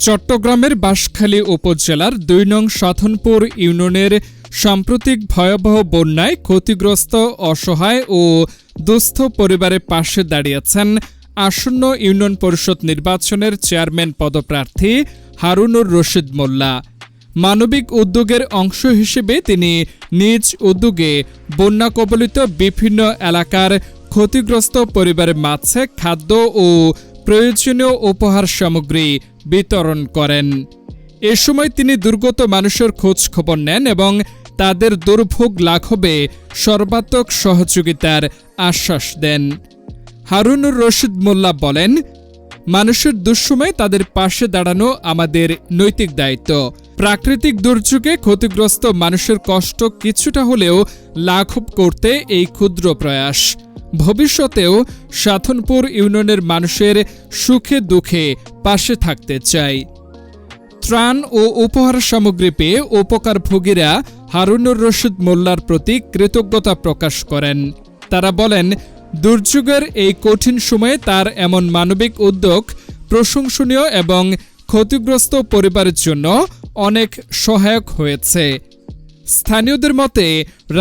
চট্টগ্রামের বাঁশখালী উপজেলার ২ নং সাধনপুর ইউনিয়নের সাম্প্রতিক ভয়াবহ বন্যায় ক্ষতিগ্রস্ত অসহায় ও দুস্থ পরিবারের পাশে দাঁড়িয়েছেন আসন্ন ইউনিয়ন পরিষদ নির্বাচনের চেয়ারম্যান পদপ্রার্থী হারুনুর রশিদ মোল্লা। মানবিক উদ্যোগের অংশ হিসেবে তিনি নিজ উদ্যোগে বন্যা কবলিত বিভিন্ন এলাকার ক্ষতিগ্রস্ত পরিবারের মাঝে খাদ্য ও প্রয়োজনীয় উপহার সামগ্রী বিতরণ করেন। এ সময় তিনি দুর্গত মানুষের খোঁজ খবর নেন এবং তাদের দুর্ভোগ লাঘবে সর্বাত্মক সহযোগিতার আশ্বাস দেন। হারুনুর রশিদ মোল্লা বলেন, মানুষের দুঃসময়ে তাদের পাশে দাঁড়ানো আমাদের নৈতিক দায়িত্ব। প্রাকৃতিক দুর্যোগে ক্ষতিগ্রস্ত মানুষের কষ্ট কিছুটা হলেও লাঘব করতে এই ক্ষুদ্র প্রয়াস। ভবিষ্যতেও সাধনপুর ইউনিয়নের মানুষের সুখে দুঃখে পাশে থাকতে চাই। ত্রাণ ও উপহার সামগ্রী পেয়ে উপকারভোগীরা হারুনুর রশিদ মোল্লার প্রতি কৃতজ্ঞতা প্রকাশ করেন। তারা বলেন, দুর্যোগের এই কঠিন সময়ে তার এমন মানবিক উদ্যোগ প্রশংসনীয় এবং ক্ষতিগ্রস্ত পরিবারের জন্য অনেক সহায়ক হয়েছে। স্থানীয়দের মতে,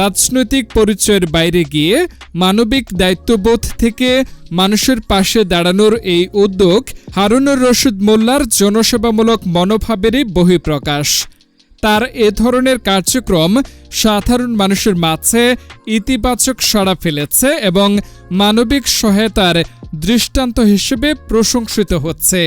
রাজনৈতিক পরিচয়ের বাইরে গিয়ে মানবিক দায়িত্ববোধ থেকে মানুষের পাশে দাঁড়ানোর এই উদ্যোগ হারুনুর রশিদ মোল্লার জনসেবামূলক মনোভাবেরই বহিঃপ্রকাশ। তার এ ধরনের কার্যক্রম সাধারণ মানুষের মাঝে ইতিবাচক সাড়া ফেলেছে এবং মানবিক সহায়তার দৃষ্টান্ত হিসেবে প্রশংসিত হচ্ছে।